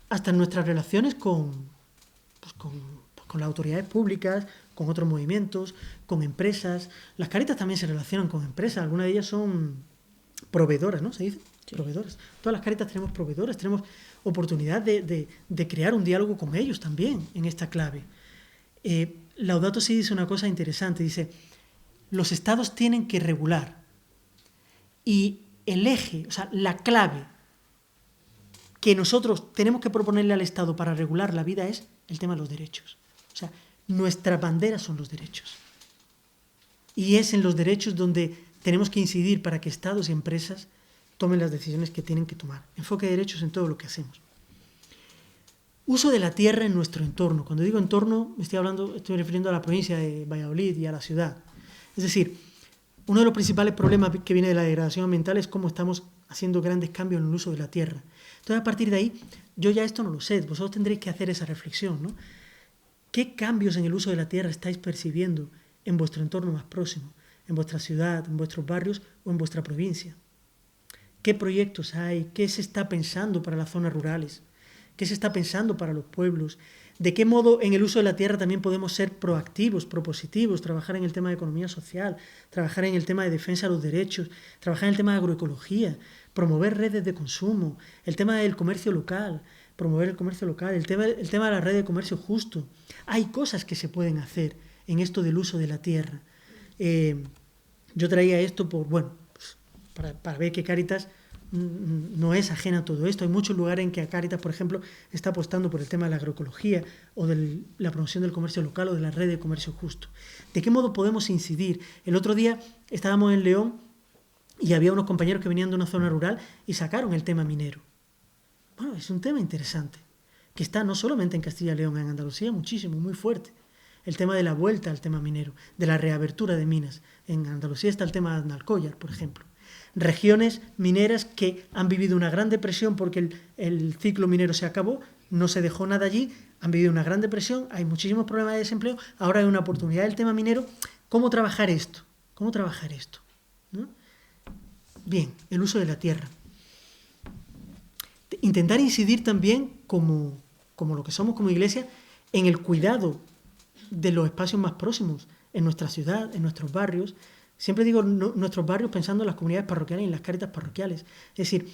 hasta nuestras relaciones con las autoridades públicas, con otros movimientos, con empresas. Las Cáritas también se relacionan con empresas, algunas de ellas son proveedoras, ¿no? ¿Se dice? Sí. Proveedoras. Todas las Cáritas tenemos proveedoras, tenemos oportunidad de crear un diálogo con ellos también en esta clave. Laudato Si dice una cosa interesante, dice, los estados tienen que regular y el eje, o sea, la clave que nosotros tenemos que proponerle al Estado para regular la vida es el tema de los derechos. O sea, nuestra bandera son los derechos. Y es en los derechos donde tenemos que incidir para que estados y empresas tomen las decisiones que tienen que tomar. Enfoque de derechos en todo lo que hacemos. Uso de la tierra en nuestro entorno. Cuando digo entorno, estoy refiriendo a la provincia de Valladolid y a la ciudad. Es decir, uno de los principales problemas que viene de la degradación ambiental es cómo estamos haciendo grandes cambios en el uso de la tierra. Entonces, a partir de ahí, yo ya esto no lo sé, vosotros tendréis que hacer esa reflexión, ¿no? ¿Qué cambios en el uso de la tierra estáis percibiendo en vuestro entorno más próximo, en vuestra ciudad, en vuestros barrios o en vuestra provincia? ¿Qué proyectos hay? ¿Qué se está pensando para las zonas rurales? ¿Qué se está pensando para los pueblos? ¿De qué modo en el uso de la tierra también podemos ser proactivos, propositivos, trabajar en el tema de economía social, trabajar en el tema de defensa de los derechos, trabajar en el tema de agroecología, promover redes de consumo, el tema del comercio local, promover el comercio local, el tema de la red de comercio justo? Hay cosas que se pueden hacer en esto del uso de la tierra. Yo traía esto para ver que Cáritas no es ajena a todo esto. Hay muchos lugares en que Cáritas, por ejemplo, está apostando por el tema de la agroecología o de la promoción del comercio local o de la red de comercio justo. ¿De qué modo podemos incidir? El otro día estábamos en León y había unos compañeros que venían de una zona rural y sacaron el tema minero. Bueno, es un tema interesante, que está no solamente en Castilla y León, en Andalucía muchísimo, muy fuerte. El tema de la vuelta al tema minero, de la reabertura de minas. En Andalucía está el tema de Aznalcóllar, por ejemplo. Regiones mineras que han vivido una gran depresión porque el ciclo minero se acabó, no se dejó nada allí, han vivido una gran depresión, hay muchísimos problemas de desempleo, ahora hay una oportunidad del tema minero. ¿Cómo trabajar esto? ¿Cómo trabajar esto? ¿No? Bien, el uso de la tierra. Intentar incidir también, como lo que somos como iglesia, en el cuidado de los espacios más próximos, en nuestra ciudad, en nuestros barrios. Siempre digo nuestros barrios pensando en las comunidades parroquiales y en las Cáritas parroquiales. Es decir,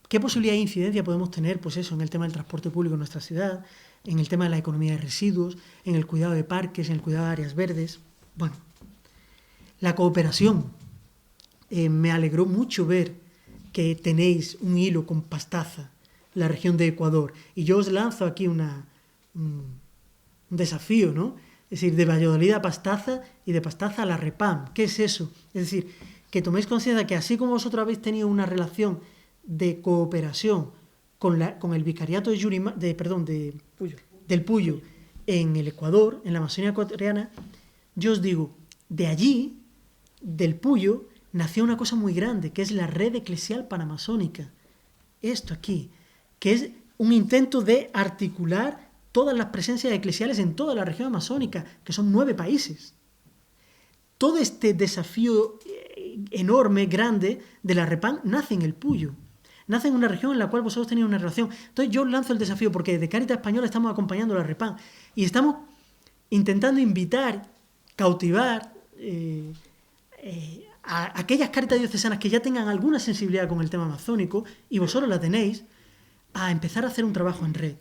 ¿qué posibilidad de incidencia podemos tener? Pues eso, en el tema del transporte público en nuestra ciudad, en el tema de la economía de residuos, en el cuidado de parques, en el cuidado de áreas verdes. Bueno, la cooperación. Me alegró mucho ver que tenéis un hilo con Pastaza, la región de Ecuador. Y yo os lanzo aquí un desafío, ¿no? Es decir, de Valladolid a Pastaza y de Pastaza a la Repam. ¿Qué es eso? Es decir, que toméis conciencia que así como vosotros habéis tenido una relación de cooperación con el vicariato del Puyo en el Ecuador, en la Amazonía ecuatoriana, yo os digo, de allí, del Puyo, nació una cosa muy grande, que es la Red Eclesial Panamazónica. Esto aquí, que es un intento de articular todas las presencias eclesiales en toda la región amazónica, que son 9 países. Todo este desafío enorme, grande, de la Repam nace en el Puyo. Nace en una región en la cual vosotros tenéis una relación. Entonces yo lanzo el desafío, porque desde Cáritas Española estamos acompañando a la Repam y estamos intentando invitar, cautivar a aquellas Cáritas diocesanas que ya tengan alguna sensibilidad con el tema amazónico, y vosotros la tenéis, a empezar a hacer un trabajo en red.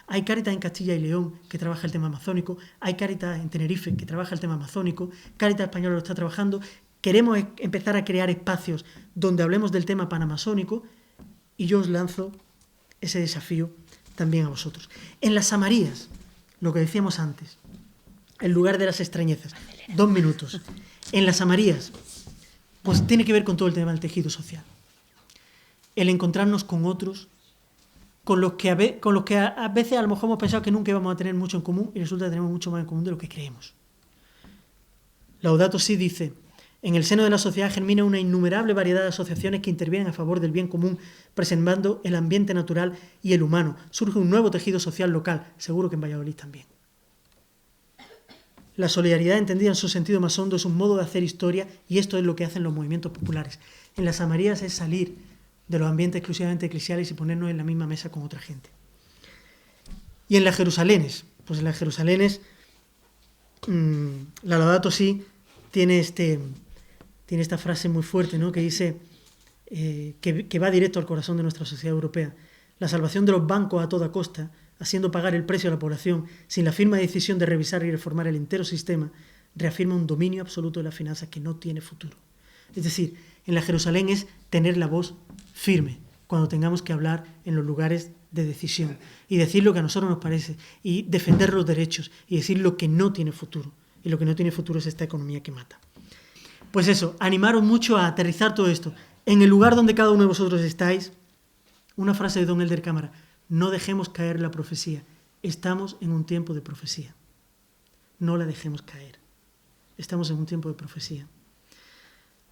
Hay Cáritas en Castilla y León que trabaja el tema amazónico, hay Cáritas en Tenerife que trabaja el tema amazónico, Cáritas Española lo está trabajando. Queremos empezar a crear espacios donde hablemos del tema panamazónico, y yo os lanzo ese desafío también a vosotros. En las Samarías, lo que decíamos antes, el lugar de las extrañezas, 2 minutos. En las Samarías, pues tiene que ver con todo el tema del tejido social. El encontrarnos con otros, con los que a veces a lo mejor hemos pensado que nunca íbamos a tener mucho en común, y resulta que tenemos mucho más en común de lo que creemos. Laudato Si dice, En el seno de la sociedad germina una innumerable variedad de asociaciones que intervienen a favor del bien común, preservando el ambiente natural y el humano. Surge un nuevo tejido social local, seguro que en Valladolid también. La solidaridad, entendida en su sentido más hondo, es un modo de hacer historia, y esto es lo que hacen los movimientos populares. En las Amarías es salir de los ambientes exclusivamente eclesiales y ponernos en la misma mesa con otra gente. Y en las Jerusalenes, pues en las Jerusalenes, la Laudato Si tiene esta frase muy fuerte, ¿no?, que dice que va directo al corazón de nuestra sociedad europea. La salvación de los bancos a toda costa, haciendo pagar el precio a la población, sin la firme decisión de revisar y reformar el entero sistema, reafirma un dominio absoluto de las finanzas que no tiene futuro. Es decir, en la Jerusalén es tener la voz firme cuando tengamos que hablar en los lugares de decisión y decir lo que a nosotros nos parece y defender los derechos y decir lo que no tiene futuro. Y lo que no tiene futuro es esta economía que mata. Pues eso, animaros mucho a aterrizar todo esto. En el lugar donde cada uno de vosotros estáis, una frase de Don Elder Cámara: no dejemos caer la profecía. Estamos en un tiempo de profecía. No la dejemos caer. Estamos en un tiempo de profecía.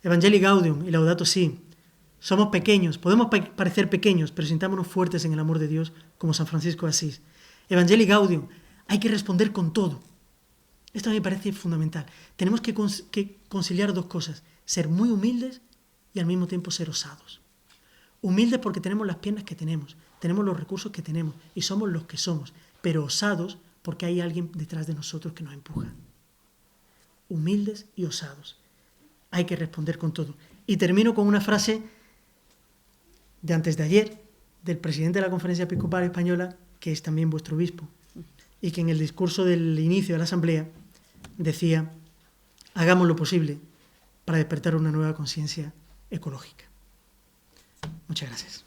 Evangelii Gaudium y Laudato Si. Somos pequeños, podemos parecer pequeños, pero sintámonos fuertes en el amor de Dios, como San Francisco de Asís. Evangelii Gaudium, hay que responder con todo. Esto a mí me parece fundamental. Tenemos que conciliar dos cosas: ser muy humildes y al mismo tiempo ser osados. Humildes porque tenemos las piernas que tenemos los recursos que tenemos y somos los que somos, pero osados porque hay alguien detrás de nosotros que nos empuja. Humildes y osados. Hay que responder con todo. Y termino con una frase de antes de ayer, del presidente de la Conferencia Episcopal Española, que es también vuestro obispo, y que en el discurso del inicio de la Asamblea decía: hagamos lo posible para despertar una nueva conciencia ecológica. Muchas gracias.